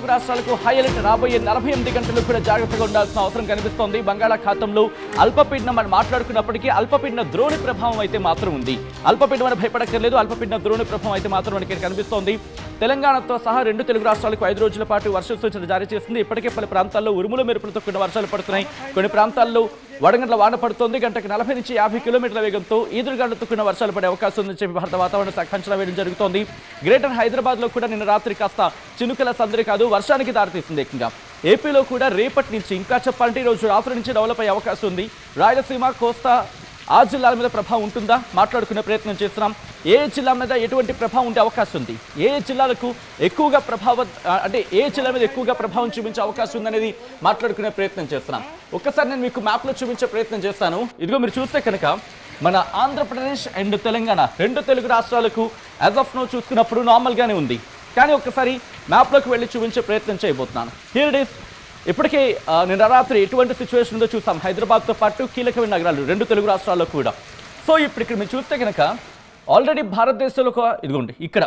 తెలుగు రాష్ట్రాలకు high alert రాబోయే 48 గంటలు కూడా జాగ్రత్తగా ఉండాల్సిన అవసరం కనిపిస్తోంది. బంగాళాఖాతంలో అల్పపీడనం మనం మాట్లాడుకున్నప్పటికీ అల్పపీడన ద్రోణి ప్రభావం అయితే మాత్రం ఉంది. అల్పపీడనం అని భయపడక్కర్లేదు, అల్పపీడన ద్రోణి ప్రభావం అయితే మాత్రం మనకి కనిపిస్తోంది. తెలంగాణతో సహా 2 తెలుగు రాష్ట్రాలకు 5 రోజుల పాటు వర్ష సూచన జారీ చేసింది. ఇప్పటికే పలు ప్రాంతాల్లో ఉరుములు మెరుపులతో కూడిన వర్షాలు పడుతున్నాయి. కొన్ని ప్రాంతాల్లో వడగండ్ల వాన పడుతోంది. గంటకు 40 నుంచి 50 కిలోమీటర్ల వేగంతో ఈదురుగాలులతో కూడిన వర్షాలు పడే అవకాశం ఉందని చెప్పి భారత వాతావరణ శాఖ అంచనా వేయడం జరుగుతోంది. గ్రేటర్ హైదరాబాద్లో కూడా నిన్న రాత్రి కాస్త చినుకల సందడి కాదు, వర్షానికి దారితీసింది. ఏకంగా ఏపీలో కూడా రేపటి నుంచి, ఇంకా చెప్పాలంటే ఈరోజు రాత్రి నుంచి డెవలప్ అయ్యే అవకాశం ఉంది. రాయలసీమ, కోస్తా ఆ జిల్లాల మీద ప్రభావం ఉంటుందా మాట్లాడుకునే ప్రయత్నం చేస్తున్నాం. ఏ జిల్లా మీద ఎటువంటి ప్రభావం ఉండే అవకాశం ఉంది, ఏ జిల్లాలకు ఎక్కువగా ప్రభావం, అంటే ఏ జిల్లా మీద ఎక్కువగా ప్రభావం చూపించే అవకాశం ఉందనేది మాట్లాడుకునే ప్రయత్నం చేస్తున్నాం. ఒక్కసారి నేను మీకు మ్యాప్లో చూపించే ప్రయత్నం చేస్తాను. ఇదిగో మీరు చూస్తే కనుక మన ఆంధ్రప్రదేశ్ అండ్ తెలంగాణ 2 తెలుగు రాష్ట్రాలకు యాజ్ ఆఫ్ నో చూసుకున్నప్పుడు నార్మల్గానే ఉంది. కానీ ఒక్కసారి మ్యాప్లోకి వెళ్ళి చూపించే ప్రయత్నం చేయబోతున్నాను. Here it is. ఇప్పటికే నిన్న రాత్రి ఎటువంటి సిచ్యువేషన్ ఉందో చూసాం. హైదరాబాద్తో పాటు కీలకమైన నగరాలు 2 తెలుగు రాష్ట్రాల్లో కూడా. సో ఇప్పుడు ఇక్కడ మీరు చూస్తే కనుక ఆల్రెడీ భారతదేశంలో ఇదిగోండి ఇక్కడ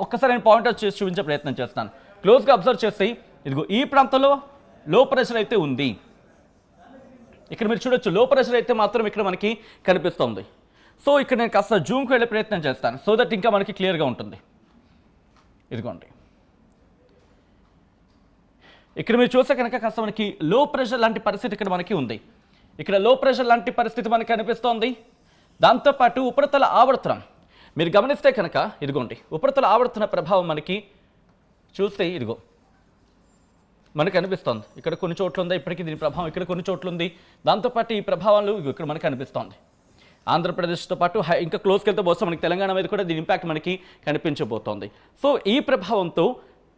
ఒక్కసారి నేను పాయింట్ అవుట్ చేసి చూపించే ప్రయత్నం చేస్తాను. క్లోజ్గా అబ్జర్వ్ చేసి ఇదిగో ఈ ప్రాంతంలో లో ప్రెషర్ అయితే ఉంది. ఇక్కడ మీరు చూడొచ్చు, లో ప్రెషర్ అయితే మాత్రం ఇక్కడ మనకి కనిపిస్తుంది. సో ఇక్కడ నేను కాస్త జూమ్కి వెళ్ళే ప్రయత్నం చేస్తాను, సో దట్ ఇంకా మనకి క్లియర్గా ఉంటుంది. ఇదిగోండి ఇక్కడ మీరు చూస్తే కనుక కాస్త మనకి లో ప్రెషర్ లాంటి పరిస్థితి ఇక్కడ మనకి ఉంది. ఇక్కడ లో ప్రెషర్ లాంటి పరిస్థితి మనకి కనిపిస్తోంది. దాంతోపాటు ఉపరితల ఆవర్తనం మీరు గమనిస్తే కనుక ఇదిగోండి, ఉపరితల ఆవర్తన ప్రభావం మనకి చూస్తే ఇదిగో మనకు కనిపిస్తోంది. ఇక్కడ కొన్ని చోట్ల ఉందా ఇప్పటికీ దీని ప్రభావం, ఇక్కడ కొన్ని చోట్ల ఉంది. దాంతోపాటు ఈ ప్రభావాలు ఇక్కడ మనకు కనిపిస్తోంది. ఆంధ్రప్రదేశ్తో పాటు ఇంకా క్లోజ్కి వెళ్తే పోతే మనకి తెలంగాణ మీద కూడా దీని ఇంపాక్ట్ మనకి కనిపించబోతోంది. సో ఈ ప్రభావంతో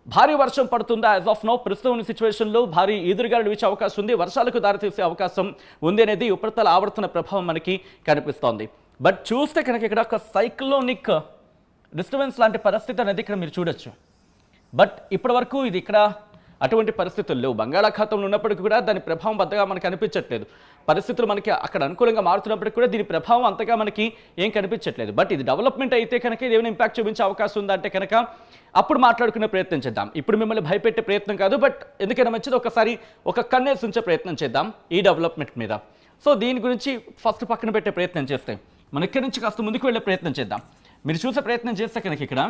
భారీ వర్షం పడుతుందా యాజ్ ఆఫ్ నో ప్రస్తుతం ఉన్న సిచ్యువేషన్లో భారీ ఎదురుగాలు వీచే అవకాశం ఉంది, వర్షాలకు దారితీసే అవకాశం ఉంది అనేది ఉపరితల ఆవర్తన ప్రభావం మనకి కనిపిస్తోంది. బట్ చూస్తే కనుక ఇక్కడ ఒక సైక్లోనిక్ డిస్టర్బెన్స్ లాంటి పరిస్థితి అనేది ఇక్కడ మీరు చూడొచ్చు. బట్ ఇప్పటి వరకు ఇది ఇక్కడ అటువంటి పరిస్థితులు లేవు. బంగాళాఖాతంలో ఉన్నప్పటికీ కూడా దాని ప్రభావం పెద్దగా మనకు కనిపించట్లేదు. పరిస్థితులు మనకి అక్కడ అనుకూలంగా మారుతున్నప్పటికీ కూడా దీని ప్రభావం అంతగా మనకి ఏం కనిపించట్లేదు. బట్ ఇది డెవలప్మెంట్ అయితే కనుక ఇది ఏమైనా ఇంపాక్ట్ చూపించే అవకాశం ఉందంటే కనుక అప్పుడు మాట్లాడుకునే ప్రయత్నం చేద్దాం. ఇప్పుడు మిమ్మల్ని భయపెట్టే ప్రయత్నం కాదు, బట్ ఎందుకైనా మంచిది ఒకసారి ఒక కన్నేసి ఉంచే ప్రయత్నం చేద్దాం ఈ డెవలప్మెంట్ మీద. సో దీని గురించి ఫస్ట్ పక్కన పెట్టే ప్రయత్నం చేస్తే మన ఇక్కడి నుంచి కాస్త ముందుకు వెళ్ళే ప్రయత్నం చేద్దాం. మీరు చూసే ప్రయత్నం చేస్తే కనుక ఇక్కడ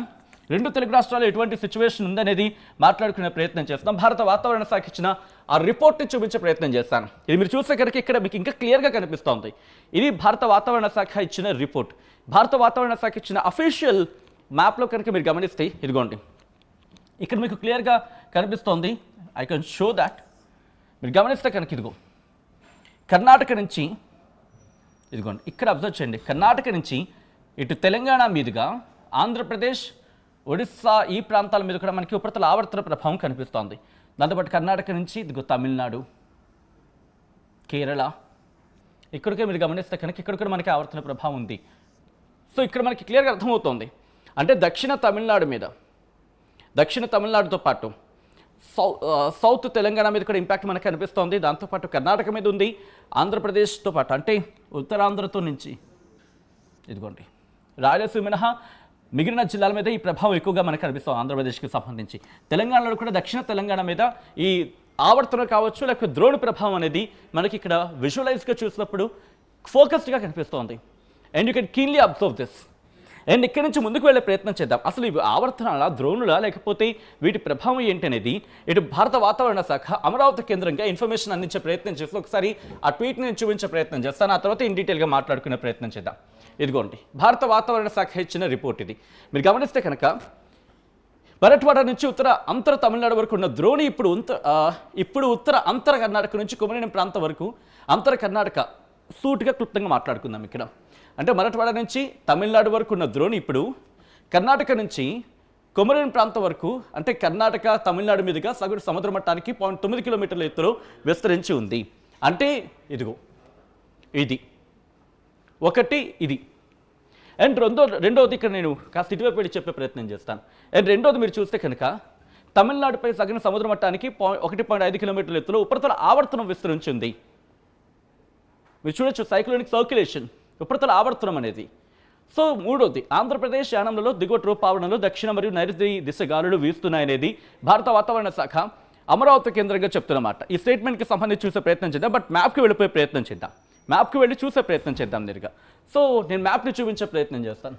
2 తెలుగు రాష్ట్రాల్లో ఎటువంటి సిచ్యువేషన్ ఉందనేది మాట్లాడుకునే ప్రయత్నం చేస్తాం. భారత వాతావరణ శాఖ ఇచ్చిన ఆ రిపోర్ట్ని చూపించే ప్రయత్నం చేస్తాను. ఇది మీరు చూస్తే కనుక ఇక్కడ మీకు ఇంకా క్లియర్గా కనిపిస్తోంది. ఇది భారత వాతావరణ శాఖ ఇచ్చిన రిపోర్ట్. భారత వాతావరణ శాఖ ఇచ్చిన అఫీషియల్ మ్యాప్లో కనుక మీరు గమనిస్తే ఇదిగోండి ఇక్కడ మీకు క్లియర్గా కనిపిస్తోంది. I can show that. మీరు గమనిస్తే కనుక ఇదిగో కర్ణాటక నుంచి ఇదిగోండి ఇక్కడ అబ్జర్వ్ చేయండి. కర్ణాటక నుంచి ఇటు తెలంగాణ మీదుగా ఆంధ్రప్రదేశ్, ఒడిస్సా ఈ ప్రాంతాల మీద కూడా మనకి ఉపరితల ఆవర్తన ప్రభావం కనిపిస్తోంది. దాంతోపాటు కర్ణాటక నుంచి ఇదిగో తమిళనాడు, కేరళ ఇక్కడికే మీరు గమనిస్తే కనుక ఇక్కడ కూడా మనకి ఆవర్తన ప్రభావం ఉంది. సో ఇక్కడ మనకి క్లియర్గా అర్థమవుతోంది. అంటే దక్షిణ తమిళనాడుతో పాటు సౌత్ తెలంగాణ మీద కూడా ఇంపాక్ట్ మనకు కనిపిస్తోంది. దాంతోపాటు కర్ణాటక మీద ఉంది, ఆంధ్రప్రదేశ్తో పాటు అంటే ఉత్తరాంధ్రతో నుంచి ఇదిగోండి రాయలసీమ మినహా మిగిలిన జిల్లాల మీద ఈ ప్రభావం ఎక్కువగా మనకు కనిపిస్తుంది. ఆంధ్రప్రదేశ్కి సంబంధించి తెలంగాణలో కూడా దక్షిణ తెలంగాణ మీద ఈ ఆవర్తనం కావచ్చు లేకపోతే ద్రోణి ప్రభావం అనేది మనకి ఇక్కడ విజువలైజ్గా చూసినప్పుడు ఫోకస్డ్గా కనిపిస్తోంది. And you can keenly observe this. And ఇక్కడి నుంచి ముందుకు వెళ్ళే ప్రయత్నం చేద్దాం. అసలు ఇవి ఆవర్తనాల, ద్రోణుల, లేకపోతే వీటి ప్రభావం ఏంటనేది ఇటు భారత వాతావరణ శాఖ అమరావతి కేంద్రంగా ఇన్ఫర్మేషన్ అందించే ప్రయత్నం చేస్తూ ఒకసారి ఆ ట్వీట్ని నేను చూపించే ప్రయత్నం చేస్తాను. ఆ తర్వాత ఇన్ డీటెయిల్గా మాట్లాడుకునే ప్రయత్నం చేద్దాం. ఇదిగోండి భారత వాతావరణ శాఖ ఇచ్చిన రిపోర్ట్ ఇది. మీరు గమనిస్తే కనుక మరఠ్వాడా నుంచి అంతర తమిళనాడు వరకు ఉన్న ద్రోణి ఇప్పుడు ఉత్తర అంతర కర్ణాటక నుంచి కుమరేని ప్రాంతం వరకు అంతర కర్ణాటక సూటిగా క్లుప్తంగా మాట్లాడుకుందాం. ఇక్కడ అంటే మరఠ్వాడా నుంచి తమిళనాడు వరకు ఉన్న ద్రోణి ఇప్పుడు కర్ణాటక నుంచి కుమరేని ప్రాంతం వరకు అంటే కర్ణాటక తమిళనాడు మీదుగా సగటు సముద్ర మట్టానికి 0.9 కిలోమీటర్ల ఎత్తులో విస్తరించి ఉంది. అంటే ఇదిగో ఇది ఒకటి, ఇది. అండ్ రెండోది ఇక్కడ నేను కాస్త ఇటువైపు వెళ్ళి చెప్పే ప్రయత్నం చేస్తాను. అండ్ రెండోది మీరు చూస్తే కనుక తమిళనాడుపై సగటు సముద్ర మట్టానికి 1.5 కిలోమీటర్ల ఎత్తులో ఉపరితల ఆవర్తనం విస్తరించింది. మీరు చూడొచ్చు సైక్లోనిక్ సర్క్యులేషన్, ఉపరితల ఆవర్తనం అనేది. సో మూడోది, ఆంధ్రప్రదేశ్ యానంలలో దిగువ ట్రోపావరణలో దక్షిణ మరియు నైరుతి దిశ గాలులు వీస్తున్నాయనేది భారత వాతావరణ శాఖ అమరావతి కేంద్రంగా చెప్తున్నమాట. ఈ స్టేట్మెంట్కి సంబంధించి చూసే ప్రయత్నం చేద్దాం, బట్ మ్యాప్కి వెళ్ళిపోయే ప్రయత్నం చేద్దాం. మ్యాప్కి వెళ్ళి చూసే ప్రయత్నం చేద్దాం నేరుగా. సో నేను మ్యాప్ని చూపించే ప్రయత్నం చేస్తాను.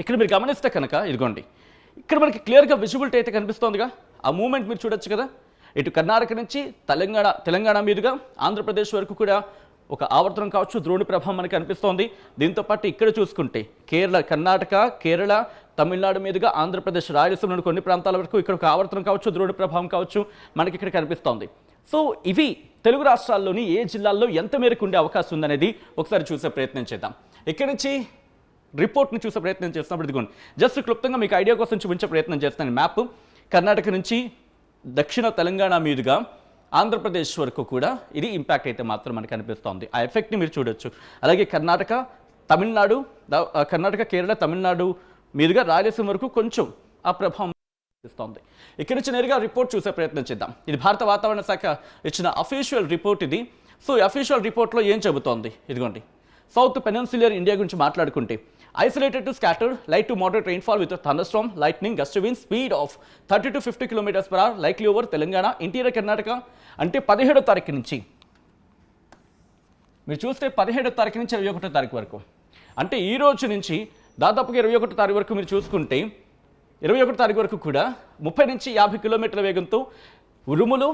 ఇక్కడ మీరు గమనిస్తే కనుక ఇదిగోండి, ఇక్కడ మనకి క్లియర్గా విజిబిలిటీ అయితే కనిపిస్తోందిగా. ఆ మూమెంట్ మీరు చూడొచ్చు కదా. ఇటు కర్ణాటక నుంచి తెలంగాణ మీదుగా ఆంధ్రప్రదేశ్ వరకు కూడా ఒక ఆవర్తనం కావచ్చు, ద్రోణి ప్రభావం మనకి అనిపిస్తోంది. దీంతోపాటు ఇక్కడ చూసుకుంటే కర్ణాటక, కేరళ, తమిళనాడు మీదుగా ఆంధ్రప్రదేశ్, రాయలసీమలోని కొన్ని ప్రాంతాల వరకు ఇక్కడ ఒక ఆవర్తనం కావచ్చు, ద్రోణి ప్రభావం కావచ్చు మనకి ఇక్కడ కనిపిస్తోంది. సో ఇవి తెలుగు రాష్ట్రాల్లోని ఏ జిల్లాల్లో ఎంత మేరకు ఉండే అవకాశం ఉందనేది ఒకసారి చూసే ప్రయత్నం చేద్దాం. ఇక్కడి నుంచి రిపోర్ట్ని చూసే ప్రయత్నం చేస్తున్నప్పుడు ఇదిగోండి, జస్ట్ క్లుప్తంగా మీకు ఐడియా కోసం చూపించే ప్రయత్నం చేస్తాను. మ్యాప్ కర్ణాటక నుంచి దక్షిణ తెలంగాణ మీదుగా ఆంధ్రప్రదేశ్ వరకు కూడా ఇది ఇంపాక్ట్ అయితే మాత్రం మనకు అనిపిస్తోంది. ఆ ఎఫెక్ట్ని మీరు చూడొచ్చు. అలాగే కర్ణాటక, కేరళ, తమిళనాడు మీదుగా రాయలసీమ వరకు కొంచెం ఆ ప్రభావం ఇస్తోంది. ఇక్కడి నుంచి నేరుగా రిపోర్ట్ చూసే ప్రయత్నం చేద్దాం. ఇది భారత వాతావరణ శాఖ ఇచ్చిన అఫీషియల్ రిపోర్ట్ ఇది. సో ఈ అఫీషియల్ రిపోర్ట్లో ఏం చెబుతోంది ఇదిగోండి. సౌత్ పెనిన్సులర్ ఇండియా గురించి మాట్లాడుకుంటే isolated to scattered light to moderate rainfall with thunderstorm, lightning, gust winds, speed of 30 to 50 km/h likely over Telangana, interior Karnataka. అంటే 17వ తారీఖు నుంచి మీరు చూస్తే 17వ తారీఖు నుంచి 21వ తారీఖు వరకు, అంటే ఈ రోజు నుంచి దాదాపుగా 21వ తారీఖు వరకు మీరు చూసుకుంటే 21వ తారీఖు వరకు కూడా 30 నుంచి 50 కిలోమీటర్ల వేగంతో ఉరుములు,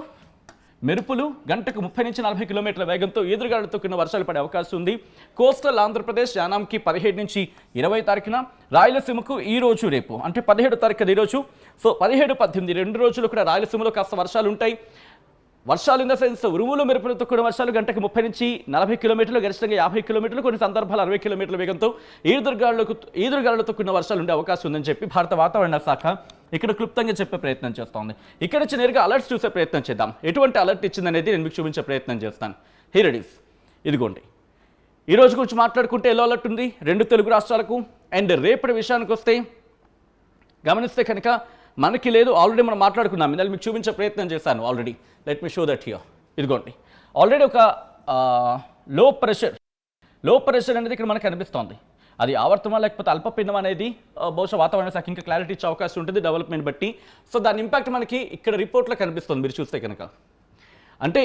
మెరుపులు, గంటకు 30 నుంచి 40 కిలోమీటర్ల వేగంతో ఈదురుగాలులతో కూడిన వర్షాలు పడే అవకాశం ఉంది. కోస్టల్ ఆంధ్రప్రదేశ్ యానాంకి 17 నుంచి 20 తారీఖున, రాయలసీమకు ఈ రోజు రేపు అంటే 17వ తారీఖు ఈరోజు. సో 17, 18 2 రోజులు కూడా రాయలసీమలో కాస్త వర్షాలు ఉంటాయి. వర్షాలు ఇన్ ద సెన్స్ ఉరుములు, మెరుపులతో కూడిన వర్షాలు గంటకు 30 నుంచి 40 కిలోమీటర్లు, గరిష్టంగా 50 కిలోమీటర్లు, కొన్ని సందర్భాలు 60 కిలోమీటర్ల వేగంతో ఈదురుగాలులతో కూడిన వర్షాలు ఉండే అవకాశం ఉందని చెప్పి భారత వాతావరణ శాఖ ఇక్కడ క్లుప్తంగా చెప్పే ప్రయత్నం చేస్తోంది. ఇక్కడ నుంచి నేరుగా అలర్ట్స్ చూసే ప్రయత్నం చేద్దాం. ఎటువంటి అలర్ట్ ఇచ్చిందనేది నేను మీకు చూపించే ప్రయత్నం చేస్తాను. Here it is. ఇదిగోండి, ఈ రోజు గురించి మాట్లాడుకుంటే ఎల్లో అలర్ట్ ఉంది 2 తెలుగు రాష్ట్రాలకు. అండ్ రేపటి విషయానికి వస్తే గమనిస్తే కనుక మనకి లేదు, ఆల్రెడీ మనం మాట్లాడుకున్నాం. ఇందులో మీకు చూపించే ప్రయత్నం చేశాను already. Let me show that here. ఇదిగోండి, ఆల్రెడీ ఒక లో ప్రెషర్ అనేది ఇక్కడ మనకు కనిపిస్తోంది. అది ఆవర్తమా లేకపోతే అల్పపీడనం అనేది బహుశా వాతావరణ శాఖ ఇంకా క్లారిటీ ఇచ్చే అవకాశం ఉంటుంది డెవలప్మెంట్ బట్టి. సో దాని ఇంపాక్ట్ మనకి ఇక్కడ రిపోర్ట్లో కనిపిస్తుంది మీరు చూస్తే కనుక. అంటే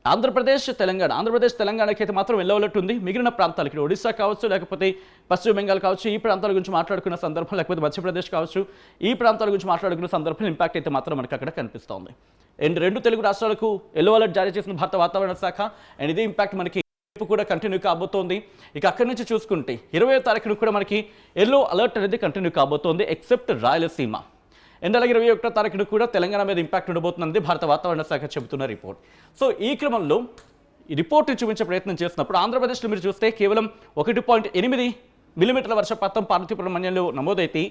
ఆంధ్రప్రదేశ్ తెలంగాణకి అయితే మాత్రం ఎల్లో అలర్ట్ ఉంది. మిగిలిన ప్రాంతాలు ఇక్కడ ఒడిశా కావచ్చు, లేకపోతే పశ్చిమ బెంగాల్ కావచ్చు, ఈ ప్రాంతాల గురించి మాట్లాడుకున్న సందర్భం, లేకపోతే మధ్యప్రదేశ్ కావచ్చు, ఈ ప్రాంతాల గురించి మాట్లాడుకున్న సందర్భంలో ఇంపాక్ట్ అయితే మాత్రం మనకి అక్కడ కనిపిస్తోంది. అండ్ 2 తెలుగు రాష్ట్రాలకు ఎల్లో అలర్ట్ జారీ చేసిన భారత వాతావరణ శాఖ. అండ్ ఇదే ఇంపాక్ట్ మనకి కూడా కంటిన్యూ కాబోతోంది. ఇక అక్కడి నుంచి చూసుకుంటే 20వ తారీఖున కూడా మనకి ఎల్లో అలర్ట్ అనేది కంటిన్యూ కాబోతోంది, ఎక్సెప్ట్ రాయలసీమ. అండ్ అలాగే 21వ తారీఖున కూడా తెలంగాణ మీద ఇంపాక్ట్ ఉండబోతుందని భారత వాతావరణ శాఖ చెబుతున్న రిపోర్ట్. సో ఈ క్రమంలో ఈ రిపోర్ట్ని చూపించే ప్రయత్నం చేసినప్పుడు ఆంధ్రప్రదేశ్లో మీరు చూస్తే కేవలం 1.8 మిల్లీమీటర్ల వర్షపాతం పార్వతీపురం మన్యంలో నమోదైతే,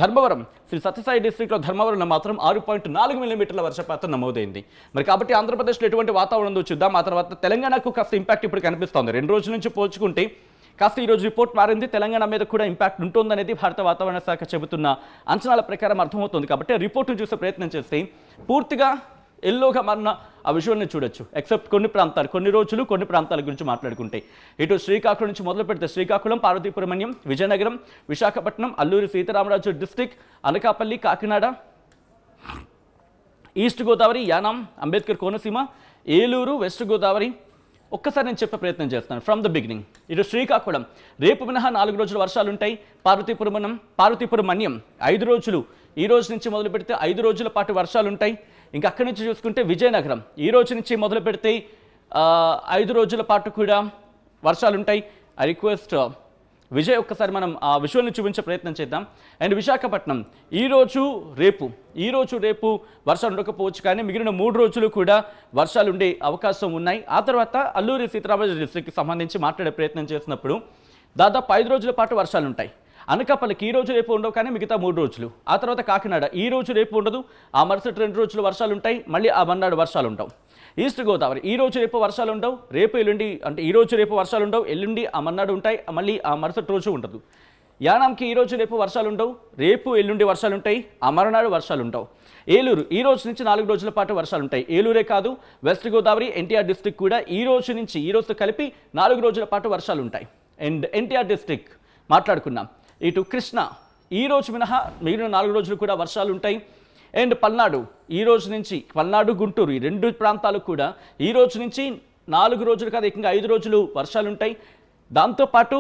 ధర్మవరం శ్రీ సత్యసాయి డిస్ట్రిక్ట్లో ధర్మవరంలో మాత్రం 6.4 మిల్లీమీటర్ల వర్షపాతం నమోదైంది. మరి కాబట్టి ఆంధ్రప్రదేశ్లో ఎటువంటి వాతావరణం ఉందో చూద్దాం. ఆ తర్వాత తెలంగాణకు కాస్త ఇంపాక్ట్ ఇప్పుడు కనిపిస్తోంది. 2 రోజుల నుంచి పోల్చుకుంటే కాస్త ఈరోజు రిపోర్ట్ మారింది. తెలంగాణ మీద కూడా ఇంపాక్ట్ ఉంటుందనేది భారత వాతావరణ శాఖ చెబుతున్న అంచనాల ప్రకారం అర్థమవుతుంది. కాబట్టి రిపోర్ట్ను చూసే ప్రయత్నం చేస్తే పూర్తిగా ఎల్లోగా మారిన ఆ విజువల్ని చూడొచ్చు, ఎక్సెప్ట్ కొన్ని రోజులు కొన్ని ప్రాంతాల గురించి మాట్లాడుకుంటే. ఇటు శ్రీకాకుళం నుంచి మొదలు పెడితే Srikakulam, Parvathipuram Manyam, Vizianagaram, Visakhapatnam, Alluri Sitaramaraju district, Anakapalli, Kakinada, east Godavari, Yanam, Ambedkar Konaseema, Eluru, west Godavari. ఒక్కసారి నేను చెప్పే ప్రయత్నం చేస్తాను ఫ్రమ్ ద బిగినింగ్. ఇటు శ్రీకాకుళం రేపు మినహా 4 రోజులు వర్షాలు ఉంటాయి. పార్వతీపురం మన్యం 5 రోజులు, ఈ రోజు నుంచి మొదలు పెడితే 5 రోజుల పాటు వర్షాలు ఉంటాయి. ఇంకా అక్కడి నుంచి చూసుకుంటే విజయనగరం ఈ రోజు నుంచి మొదలు పెడితే 5 రోజుల పాటు కూడా వర్షాలు ఉంటాయి. ఐ రిక్వెస్ట్ విజయ్ ఒక్కసారి మనం ఆ విజువల్ని చూపించే ప్రయత్నం చేద్దాం. అండ్ విశాఖపట్నం ఈ రోజు రేపు వర్షాలు ఉండకపోవచ్చు, కానీ మిగిలిన 3 రోజులు కూడా వర్షాలు ఉండే అవకాశం ఉన్నాయి. ఆ తర్వాత అల్లూరి సీతారామరాజు డిస్ట్రిక్ట్కి సంబంధించి మాట్లాడే ప్రయత్నం చేసినప్పుడు దాదాపు 5 రోజుల పాటు వర్షాలు ఉంటాయి. అనకాపల్లికి ఈ రోజు రేపు ఉండవు, కానీ మిగతా 3 రోజులు. ఆ తర్వాత కాకినాడ ఈ రోజు రేపు ఉండదు, ఆ మరుసటి 2 రోజులు వర్షాలు ఉంటాయి, మళ్ళీ ఆ మన్నాడు వర్షాలు ఉండవు. ఈస్ట్ గోదావరి ఈ రోజు రేపు వర్షాలు ఉండవు, రేపు ఎల్లుండి అంటే ఈ రోజు రేపు వర్షాలు ఉండవు, ఎల్లుండి ఆ మన్నాడు ఉంటాయి, మళ్ళీ ఆ మరుసటి రోజు ఉండదు. యానాంకి ఈ రోజు రేపు వర్షాలు ఉండవు, రేపు ఎల్లుండి వర్షాలు ఉంటాయి, ఆ మరునాడు వర్షాలు ఉండవు. ఏలూరు ఈ రోజు నుంచి 4 రోజుల పాటు వర్షాలు ఉంటాయి. ఏలూరే కాదు, వెస్ట్ గోదావరి, ఎన్టీఆర్ డిస్ట్రిక్ట్ కూడా ఈ రోజుతో కలిపి 4 రోజుల పాటు వర్షాలు ఉంటాయి. అండ్ ఎన్టీఆర్ డిస్ట్రిక్ట్ మాట్లాడుకున్నాం. ఇటు కృష్ణ ఈ రోజు మినహా మిగిలిన 4 రోజులు కూడా వర్షాలు ఉంటాయి. అండ్ పల్నాడు ఈ రోజు నుంచి, పల్నాడు గుంటూరు ఈ 2 ప్రాంతాలు కూడా ఈ రోజు నుంచి 4 రోజులు కాదు ఏకంగా 5 రోజులు వర్షాలు ఉంటాయి. దాంతోపాటు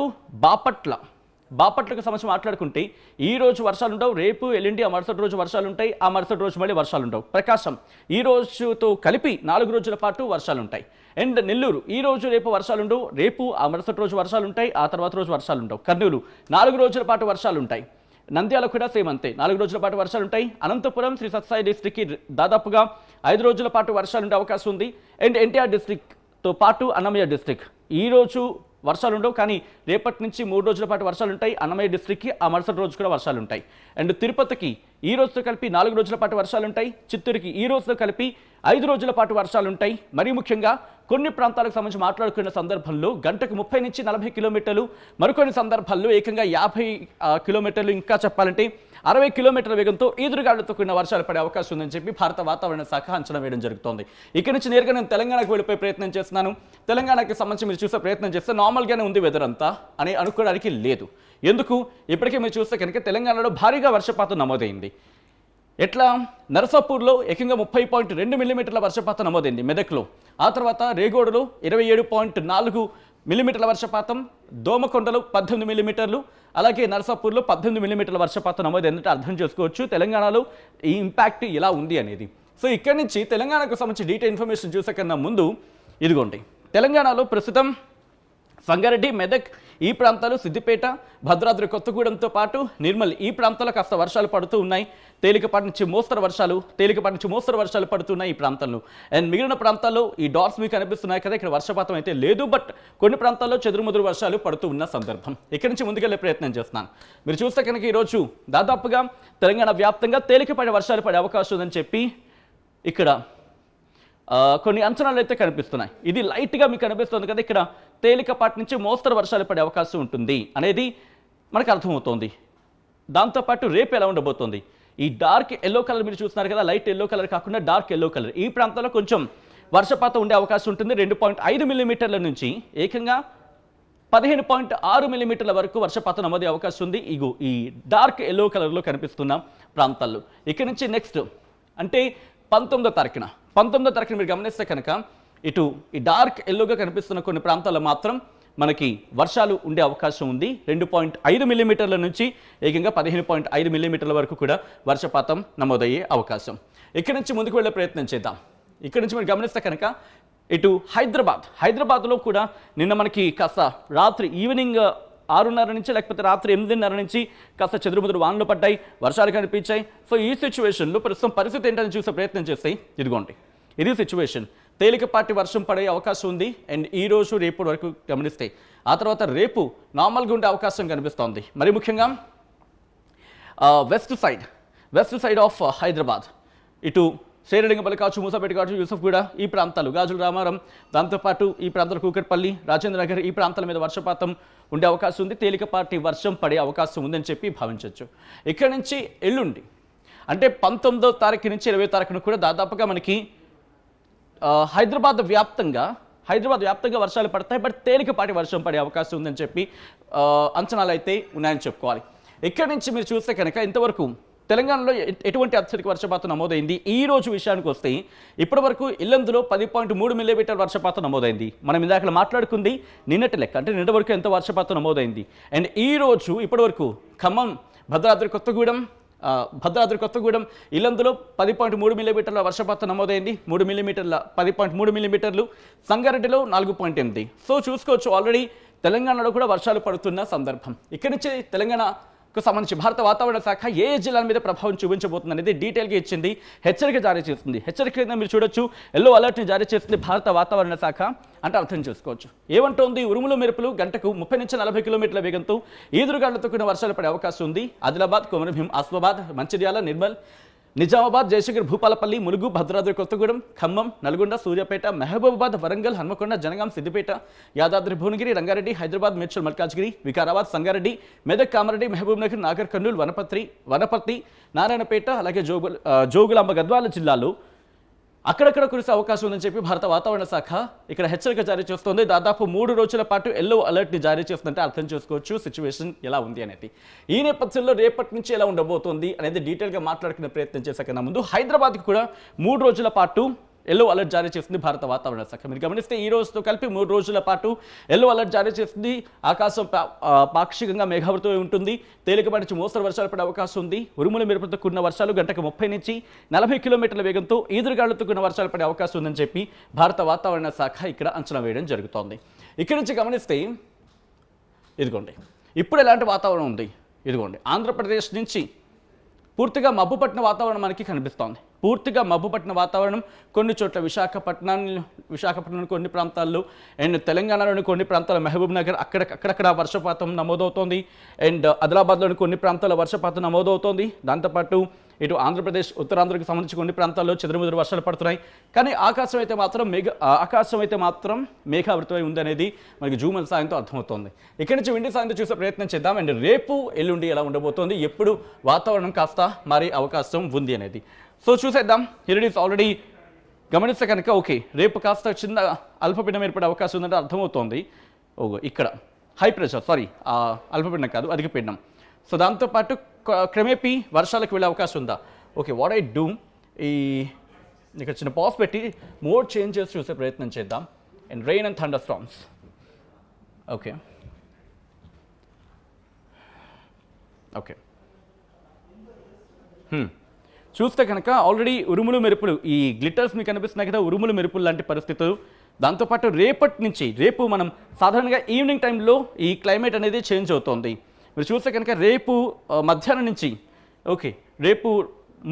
బాపట్లకు సంబంధించి మాట్లాడుకుంటే ఈ రోజు వర్షాలు ఉండవు, రేపు ఎల్లుండి ఆ మరుసటి రోజు వర్షాలు ఉంటాయి, ఆ మరుసటి రోజు మళ్ళీ వర్షాలు ఉండవు. ప్రకాశం ఈ రోజుతో కలిపి 4 రోజుల పాటు వర్షాలు ఉంటాయి. అండ్ నెల్లూరు ఈ రోజు రేపు వర్షాలు ఉండవు, రేపు ఆ మరుసటి రోజు వర్షాలు ఉంటాయి, ఆ తర్వాత రోజు వర్షాలు ఉండవు. కర్నూలు 4 రోజుల పాటు వర్షాలు ఉంటాయి. నంద్యాల కూడా సేమ్ అంతే, 4 రోజుల పాటు వర్షాలు ఉంటాయి. అనంతపురం శ్రీ సత్యసాయి డిస్ట్రిక్ట్కి దాదాపుగా 5 రోజుల పాటు వర్షాలు ఉండే అవకాశం ఉంది. అండ్ ఎన్టీఆర్ డిస్ట్రిక్ట్తో పాటు అన్నమయ్య డిస్ట్రిక్ట్ ఈ రోజు వర్షాలు ఉండవు, కానీ రేపటి నుంచి 3 రోజుల పాటు వర్షాలు ఉంటాయి. అన్నమయ్య డిస్ట్రిక్ట్కి ఆ మరుసటి రోజు కూడా వర్షాలు ఉంటాయి. అండ్ తిరుపతికి ఈ రోజుతో కలిపి 4 రోజుల పాటు వర్షాలు ఉంటాయి. చిత్తూరుకి ఈ రోజుతో కలిపి 5 రోజుల పాటు వర్షాలు ఉంటాయి. మరీ ముఖ్యంగా కొన్ని ప్రాంతాలకు సంబంధించి మాట్లాడుకున్న సందర్భంలో గంటకు 30 నుంచి 40 కిలోమీటర్లు, మరికొన్ని సందర్భాల్లో ఏకంగా 50 కిలోమీటర్లు, ఇంకా చెప్పాలంటే 60 కిలోమీటర్ల వేగంతో ఈదురుగాలులతో కూడిన వర్షాలు పడే అవకాశం ఉందని చెప్పి భారత వాతావరణ శాఖ అంచనా వేయడం జరుగుతోంది. ఇక్కడి నుంచి నేరుగా నేను తెలంగాణకు వెళ్ళిపోయే ప్రయత్నం చేస్తున్నాను. తెలంగాణకి సంబంధించి మీరు చూసే ప్రయత్నం చేస్తే నార్మల్గానే ఉంది వెదర్ అంతా అని అనుకోవడానికి లేదు. ఎందుకు? ఇప్పటికే మీరు చూస్తే కనుక తెలంగాణలో భారీగా వర్షపాతం నమోదైంది. ఎట్లా? నరసాపూర్లో ఏకంగా 30.2 మిల్లీమీటర్ల వర్షపాతం నమోదైంది మెదక్లో. ఆ తర్వాత రేగోడులో 27.4 మిల్లీమీటర్ల వర్షపాతం, దోమకొండలో 18 మిల్లీమీటర్లు, అలాగే నరసాపూర్లో 18 మిల్లీమీటర్ల వర్షపాతం నమోదైందంటే అర్థం చేసుకోవచ్చు తెలంగాణలో ఈ ఇంపాక్ట్ ఎలా ఉంది అనేది. సో ఇక్కడి నుంచి తెలంగాణకు సంబంధించి డీటెయిల్ ఇన్ఫర్మేషన్ చూసే కన్నా ముందు ఇదిగోండి, తెలంగాణలో ప్రస్తుతం సంగారెడ్డి, మెదక్ ఈ ప్రాంతాలు, సిద్దిపేట, భద్రాద్రి కొత్తగూడెంతో పాటు నిర్మల్ ఈ ప్రాంతాల్లో కాస్త వర్షాలు పడుతూ ఉన్నాయి. తేలికపాటి నుంచి మోస్తరు వర్షాలు పడుతున్నాయి ఈ ప్రాంతాల్లో. అండ్ మిగిలిన ప్రాంతాల్లో ఈ డాట్స్ మీకు కనిపిస్తున్నాయి కదా, ఇక్కడ వర్షపాతం అయితే లేదు, బట్ కొన్ని ప్రాంతాల్లో చెదురుమదురు వర్షాలు పడుతూ ఉన్న సందర్భం. ఇక్కడి నుంచి ముందుకెళ్లే ప్రయత్నం చేస్తున్నాను. మీరు చూస్తే కనుక ఈరోజు దాదాపుగా తెలంగాణ వ్యాప్తంగా తేలికపాటి వర్షాలు పడే అవకాశం ఉందని చెప్పి ఇక్కడ కొన్ని అంచనాలు అయితే కనిపిస్తున్నాయి. ఇది లైట్గా మీకు కనిపిస్తుంది కదా, ఇక్కడ తేలికపాటి నుంచి మోస్తరు వర్షాలు పడే అవకాశం ఉంటుంది అనేది మనకు అర్థమవుతోంది. దాంతోపాటు రేపు ఎలా ఉండబోతోంది, ఈ డార్క్ ఎల్లో కలర్ మీరు చూస్తున్నారు కదా, లైట్ ఎల్లో కలర్ కాకుండా డార్క్ ఎల్లో కలర్, ఈ ప్రాంతంలో కొంచెం వర్షపాతం ఉండే అవకాశం ఉంటుంది. 2.5 మిల్లీమీటర్ల నుంచి ఏకంగా 15.6 మిల్లీమీటర్ల వరకు వర్షపాతం నమోదే అవకాశం ఉంది. ఇగో ఈ డార్క్ ఎల్లో కలర్లో కనిపిస్తున్న ప్రాంతాల్లో. ఇక్కడి నుంచి నెక్స్ట్ అంటే 19వ తారీఖున మీరు గమనిస్తే కనుక ఇటు ఈ డార్క్ ఎల్లోగా కనిపిస్తున్న కొన్ని ప్రాంతాల్లో మాత్రం మనకి వర్షాలు ఉండే అవకాశం ఉంది. 2.5 మిల్లీమీటర్ల నుంచి ఏకంగా 15.5 మిల్లీమీటర్ల వరకు కూడా వర్షపాతం నమోదయ్యే అవకాశం. ఇక్కడి నుంచి ముందుకు వెళ్ళే ప్రయత్నం చేద్దాం. ఇక్కడి నుంచి మీరు గమనిస్తే కనుక ఇటు హైదరాబాద్లో కూడా నిన్న మనకి కాస్త రాత్రి ఈవినింగ్ 6:30 నుంచి లేకపోతే రాత్రి 8:30 నుంచి కాస్త చెదురుముదురు వానలు పడ్డాయి, వర్షాలు కనిపించాయి. సో ఈ సిచ్యువేషన్లో ప్రస్తుతం పరిస్థితి ఏంటని చూసే ప్రయత్నం చేస్తే ఇదిగోండి, ఇది సిచ్యువేషన్. తేలికపాటి వర్షం పడే అవకాశం ఉంది. అండ్ ఈ రోజు రేపు వరకు గమనిస్తే ఆ తర్వాత రేపు నార్మల్గా ఉండే అవకాశం కనిపిస్తోంది. మరి ముఖ్యంగా వెస్ట్ సైడ్ ఆఫ్ హైదరాబాద్, ఇటు శ్రీరంగపల్లి కావచ్చు, మూసాపేట కావచ్చు, యూసఫ్గూడ ఈ ప్రాంతాలు, గాజుల రామారం, దాంతోపాటు ఈ ప్రాంతాలు కూకట్పల్లి, రాజేంద్ర నగర్ ఈ ప్రాంతాల మీద వర్షపాతం ఉండే అవకాశం ఉంది. తేలికపాటి వర్షం పడే అవకాశం ఉందని చెప్పి భావించవచ్చు. ఇక్కడ నుంచి ఎల్లుండి అంటే 19వ తారీఖు నుంచి 20వ తారీఖున కూడా దాదాపుగా మనకి హైదరాబాద్ వ్యాప్తంగా వర్షాలు పడతాయి, బట్ తేలికపాటి వర్షం పడే అవకాశం ఉందని చెప్పి అంచనాలు అయితే ఉన్నాయని చెప్పుకోవాలి. ఇక్కడ నుంచి మీరు చూస్తే కనుక ఇంతవరకు తెలంగాణలో ఎటువంటి అత్యధిక వర్షపాతం నమోదైంది ఈ రోజు విషయానికి వస్తే ఇప్పటి వరకు ఇల్లందులో 10.3 మిల్లీమీటర్ వర్షపాతం నమోదైంది. మనం ఇందాక మాట్లాడుకుంది నిన్నటి లెక్క, అంటే నిన్న వరకు ఎంత వర్షపాతం నమోదైంది. అండ్ ఈ రోజు ఇప్పటి వరకు ఖమ్మం, భద్రాద్రి కొత్తగూడెం ఇల్లందులో 10.3 మిల్లీమీటర్ల వర్షపాతం నమోదైంది. 10.3 మిల్లీమీటర్లు. సంగారెడ్డిలో 4.8. సో చూసుకోవచ్చు ఆల్రెడీ తెలంగాణలో కూడా వర్షాలు పడుతున్న సందర్భం. ఇక్కడి నుంచి తెలంగాణకు సంబంధించి భారత వాతావరణ శాఖ ఏ జిల్లాల మీద ప్రభావం చూపించబోతుంది అనేది డీటెయిల్గా ఇచ్చింది, హెచ్చరిక జారీ చేస్తుంది. హెచ్చరిక కింద మీరు చూడొచ్చు ఎల్లో అలర్ట్ని జారీ చేస్తుంది భారత వాతావరణ శాఖ. అంటే అర్థం చేసుకోవచ్చు ఏమంటోంది, ఉరుములు మెరుపులు గంటకు 30 నుంచి 40 కిలోమీటర్ల వేగంతో ఈదురుగాలులతో కూడిన వర్షాలు పడే అవకాశం ఉంది. ఆదిలాబాద్, కొమరంభీం, ఆసిఫాబాద్, మంచిర్యాల, నిర్మల్, నిజామాబాద్, జయశంకర్, భూపాలపల్లి, ములుగు, భద్రాద్రి కొత్తగూడెం, ఖమ్మం, నల్గొండ, సూర్యాపేట, మహబూబాబాద్, వరంగల్, హన్మకొండ, జనగాం, సిద్దిపేట, యాదాద్రి భువనగిరి, రంగారెడ్డి, హైదరాబాద్, మేడ్చల్, మల్కాజ్గిరి, వికారాబాద్, సంగారెడ్డి, మెదక్, కామారెడ్డి, మహబూబ్నగర్, నాగర్ కర్నూలు, వనపర్తి, నారాయణపేట, అలాగే జోగులాంబ, గద్వాల జిల్లాలో అక్కడక్కడ కురిసే అవకాశం ఉందని చెప్పి భారత వాతావరణ శాఖ ఇక్కడ హెచ్చరిక జారీ చేస్తోంది. దాదాపు 3 రోజుల పాటు ఎల్లో అలర్ట్ని జారీ చేస్తుందంటే అర్థం చేసుకోవచ్చు సిచ్యువేషన్ ఎలా ఉంది అనేది. ఈ నేపథ్యంలో రేపటి నుంచి ఎలా ఉండబోతోంది అనేది డీటెయిల్గా మాట్లాడుకునే ప్రయత్నం చేసే కన్నా ముందు హైదరాబాద్కి కూడా 3 రోజుల పాటు ఎల్లో అలర్ట్ జారీ చేసింది భారత వాతావరణ శాఖ. మీరు గమనిస్తే ఈ రోజుతో కలిపి 3 రోజుల పాటు ఎల్లో అలర్ట్ జారీ చేసింది. ఆకాశం పాక్షికంగా మేఘావృతమై ఉంటుంది. తేలికపాటి నుంచి మోస్తరు వర్షాలు పడే అవకాశం ఉంది. ఉరుముల మెరుపులతో కూడిన వర్షాలు గంటకు 30 నుంచి 40 కిలోమీటర్ల వేగంతో ఈదురుగాలులతో కూడిన వర్షాలు పడే అవకాశం ఉందని చెప్పి భారత వాతావరణ శాఖ ఇక్కడ అంచనా వేయడం జరుగుతోంది. ఇక్కడి నుంచి గమనిస్తే ఇదిగోండి ఇప్పుడు ఎలాంటి వాతావరణం ఉంది. ఇదిగోండి ఆంధ్రప్రదేశ్ నుంచి పూర్తిగా మబ్బు పట్టిన వాతావరణం మనకి కనిపిస్తోంది. పూర్తిగా మబ్బు పట్టిన వాతావరణం కొన్ని చోట్ల విశాఖపట్నం కొన్ని ప్రాంతాల్లో అండ్ తెలంగాణలోని కొన్ని ప్రాంతాల మహబూబ్ నగర్ అక్కడక్కడ వర్షపాతం నమోదవుతోంది. అండ్ ఆదిలాబాద్లోని కొన్ని ప్రాంతాల వర్షపాతం నమోదవుతోంది. దాంతోపాటు ఇటు ఆంధ్రప్రదేశ్ ఉత్తరాంధ్రకి సంబంధించి కొన్ని ప్రాంతాల్లో చెదురుముదురు వర్షాలు పడుతున్నాయి. కానీ ఆకాశం అయితే మాత్రం మేఘావృతమై ఉందనేది మనకి జూమల్ సాయంతో అర్థమవుతోంది. ఇక్కడి నుంచి విండి సాయంతో చూసే ప్రయత్నం చేద్దాం. అండ్ రేపు ఎల్లుండి ఎలా ఉండబోతోంది, ఎప్పుడు వాతావరణం కాస్త మారే అవకాశం ఉంది అనేది. సో చూసేద్దాం. హియర్ ఇట్ ఈస్ ఆల్రెడీ గమనిస్తే కనుక ఓకే రేపు కాస్త చిన్న అల్పపీడనం ఏర్పడే అవకాశం ఉందంటే అర్థమవుతోంది. ఇక్కడ హై ప్రెషర్ అల్పపీడనం కాదు అధిక పీడనం. సో దాంతోపాటు క్రమేపీ వర్షాలకు వెళ్ళే అవకాశం ఉందా? ఓకే వాట్ ఐ డూ ఇక్కడ చిన్న పాజ్ పెట్టి మోడ్ చేంజ్ చేసి చూసే ప్రయత్నం చేద్దాం. And rain and thunder storms. Okay చూస్తే కనుక ఆల్రెడీ ఉరుములు మెరుపులు ఈ గ్లిటర్స్ మీకు కనిపిస్తున్నాయి కదా, ఉరుములు మెరుపులు లాంటి పరిస్థితులు. దాంతోపాటు రేపు మనం సాధారణంగా ఈవినింగ్ టైంలో ఈ క్లైమేట్ అనేది చేంజ్ అవుతుంది. మీరు చూస్తే కనుక రేపు మధ్యాహ్నం నుంచి రేపు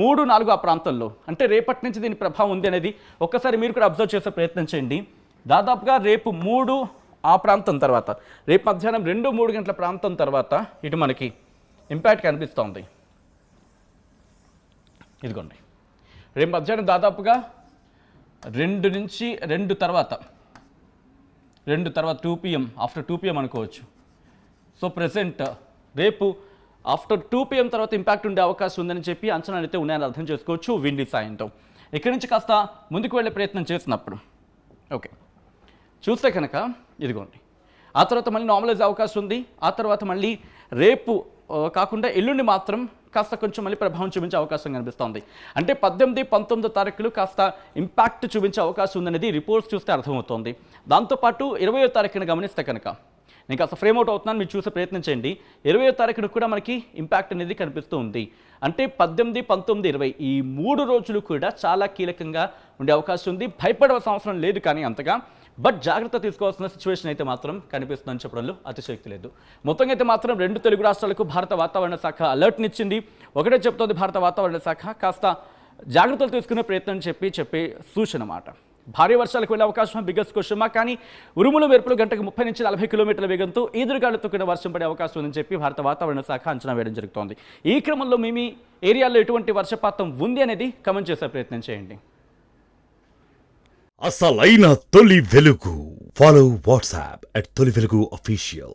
3-4 ఆ ప్రాంతంలో అంటే రేపటి నుంచి దీని ప్రభావం ఉంది అనేది ఒక్కసారి మీరు కూడా అబ్జర్వ్ చేసే ప్రయత్నం చేయండి. దాదాపుగా రేపు 3 ఆ ప్రాంతం తర్వాత రేపు మధ్యాహ్నం 2-3 గంటల ప్రాంతం తర్వాత ఇటు మనకి ఇంపాక్ట్ కనిపిస్తోంది. ఇదిగోండి రేపు మధ్యాహ్నం దాదాపుగా 2 తర్వాత 2 PM ఆఫ్టర్ 2 PM అనుకోవచ్చు. సో ప్రెసెంట్ రేపు ఆఫ్టర్ 2 PM తర్వాత ఇంపాక్ట్ ఉండే అవకాశం ఉందని చెప్పి అంచనాలు అయితే ఉన్నాయని అర్థం చేసుకోవచ్చు విండి సాయంతో. ఇక్కడి నుంచి కాస్త ముందుకు వెళ్ళే ప్రయత్నం చేసినప్పుడు చూస్తే కనుక ఇదిగోండి ఆ తర్వాత మళ్ళీ నార్మలైజ్ అవకాశం ఉంది. ఆ తర్వాత మళ్ళీ రేపు కాకుండా ఎల్లుండి మాత్రం కాస్త కొంచెం మళ్ళీ ప్రభావం చూపించే అవకాశం కనిపిస్తోంది. అంటే 18-19 తారీఖులు కాస్త ఇంపాక్ట్ చూపించే అవకాశం ఉందనేది రిపోర్ట్స్ చూస్తే అర్థమవుతోంది. దాంతోపాటు 20వ తారీఖున గమనిస్తే కనుక నేను కాస్త ఫ్రేమ్ అవుట్ అవుతున్నాను, మీరు చూసే ప్రయత్నం చేయండి. 20వ తారీఖున కూడా మనకి ఇంపాక్ట్ అనేది కనిపిస్తూ ఉంది. అంటే 18, 19, 20 ఈ 3 రోజులు కూడా చాలా కీలకంగా ఉండే అవకాశం ఉంది. భయపడవలసిన అవసరం లేదు కానీ అంతగా, బట్ జాగ్రత్త తీసుకోవాల్సిన సిచ్యువేషన్ అయితే మాత్రం కనిపిస్తుందని చెప్పడంలో అతిశయోక్తి లేదు. మొత్తంగా అయితే మాత్రం 2 తెలుగు రాష్ట్రాలకు భారత వాతావరణ శాఖ అలర్ట్నిచ్చింది. ఒకటే చెప్తోంది భారత వాతావరణ శాఖ, కాస్త జాగ్రత్తలు తీసుకునే ప్రయత్నం చెప్పే సూచన మాట. భారీ వర్షాలకు వెళ్ళే అవకాశం బిగ్గెస్ట్ క్వశ్చన్ మార్క్. కానీ ఉరుములు మెరుపులు గంటకు 30 నుంచి 40 కిలోమీటర్ల వేగంతో ఈదురుగాలులతో కూడిన వర్షం పడే అవకాశం ఉందని చెప్పి భారత వాతావరణ శాఖ అంచనా వేయడం జరుగుతోంది. ఈ క్రమంలో మీ ఏరియాలో ఎటువంటి వర్షపాతం ఉంది అనేది కమెంట్ చేసే ప్రయత్నం చేయండి. అసలైన తొలి వెలుగు. ఫాలో వాట్సాప్ @తొలి వెలుగు official.